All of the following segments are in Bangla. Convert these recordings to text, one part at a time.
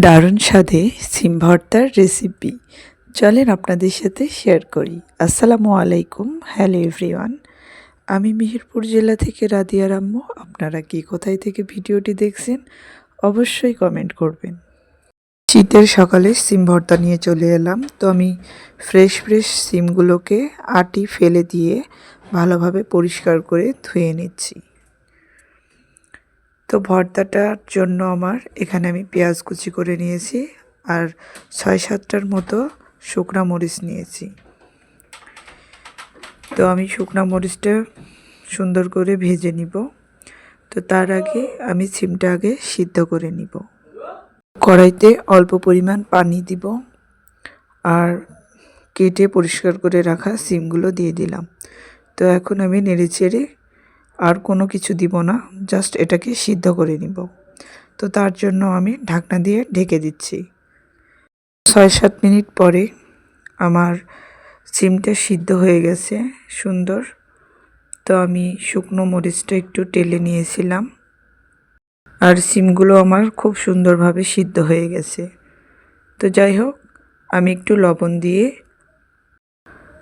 দারুণ স্বাদে সিম ভর্তার রেসিপি চলেন আপনাদের সাথে শেয়ার করি। আসসালামু আলাইকুম, হ্যালো এভরিওয়ান। আমি মেহেরপুর জেলা থেকে রাদিয়া রাম্মু। আপনারা কি কোথায় থেকে ভিডিওটি দেখছেন অবশ্যই কমেন্ট করবেন। শীতের সকালে সিম ভর্তা নিয়ে চলে এলাম। তো আমি ফ্রেশ সিমগুলোকে আটি ফেলে দিয়ে ভালোভাবে পরিষ্কার করে ধুয়ে নিচ্ছি। তো ভর্তাটার জন্য এখানে আমি পেঁয়াজ কুচি করে নিয়েছি আর ৬-৭টার মতো শুকনা মরিচ নিয়েছি। তো আমি শুকনা মরিচটা সুন্দর করে ভেজে নিব। তো তার আগে আমি সিমটা আগে সিদ্ধ করে নিব। কড়াইতে অল্প পরিমাণ পানি দিব আর কেটে পরিষ্কার করে রাখা সিমগুলো দিয়ে দিলাম। তো এখন আমি নেড়েচেড়ে আর কোনো কিছু দিব না, জাস্ট এটাকে সিদ্ধ করে নিব। তো তার জন্য আমি ঢাকনা দিয়ে ঢেকে দিচ্ছি। ৬-৭ মিনিট পরে আমার সিমটা সিদ্ধ হয়ে গেছে সুন্দর। তো আমি শুকনো মরিচটা একটু টেলে নিয়েছিলাম আর সিমগুলো আমার খুব সুন্দরভাবে সিদ্ধ হয়ে গেছে। তো যাই হোক, আমি একটু লবণ দিয়ে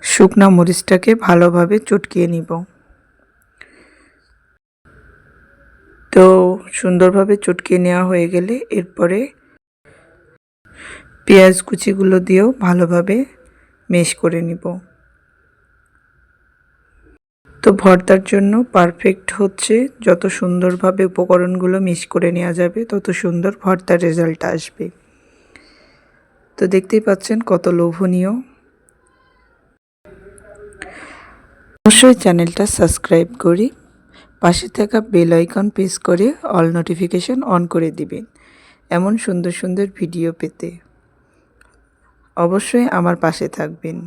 শুকনো মরিচটাকে ভালোভাবে চটকিয়ে নিব। তো সুন্দরভাবে চটকিয়ে নেওয়া হয়ে গেলে এরপরে পেঁয়াজ কুচিগুলো দিয়েও ভালোভাবে মেশ করে নিব। তো ভর্তার জন্য পারফেক্ট হচ্ছে যত সুন্দরভাবে উপকরণগুলো মিক্স করে নেওয়া যাবে তত সুন্দর ভর্তার রেজাল্ট আসবে। তো দেখতেই পাচ্ছেন কত লোভনীয়। অবশ্যই চ্যানেলটা সাবস্ক্রাইব করি, পাশে থাকা বেল আইকন প্রেস করে অল নোটিফিকেশন অন করে দিবেন এমন সুন্দর সুন্দর ভিডিও পেতে। অবশ্যই আমার পাশে থাকবেন।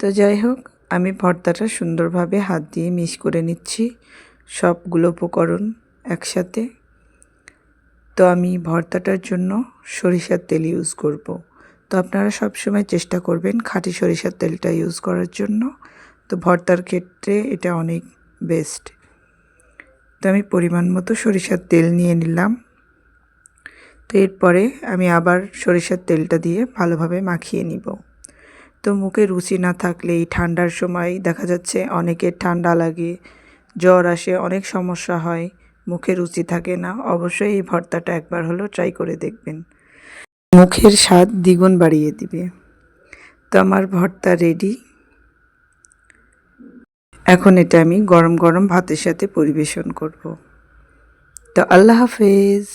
তো যাই হোক, আমি ভর্তাটা সুন্দরভাবে হাত দিয়ে মিক্স করে নিচ্ছি সবগুলো উপকরণ একসাথে। তো আমি ভর্তাটার জন্য সরিষার তেল ইউজ করব। তো আপনারা সবসময় চেষ্টা করবেন খাঁটি সরিষার তেলটা ইউজ করার জন্য। তো ভর্তার ক্ষেত্রে এটা অনেক বেস্ট। তো আমি পরিমাণ মতো সরিষার তেল নিয়ে নিলাম। তো এরপরে আমি আবার সরিষার তেলটা দিয়ে ভালোভাবে মাখিয়ে নিব। তো মুখে রুচি না থাকলে এই ঠান্ডার সময় দেখা যাচ্ছে অনেকের ঠান্ডা লাগে, জ্বর আসে, অনেক সমস্যা হয়, মুখে রুচি থাকে না। অবশ্যই এই ভর্তাটা একবার হলেও ট্রাই করে দেখবেন, মুখের স্বাদ দ্বিগুণ বাড়িয়ে দিবে। তো আমার ভর্তা রেডি। এখন এটা আমি গরম গরম ভাতের সাথে পরিবেশন করব। তো আল্লাহ হাফেজ।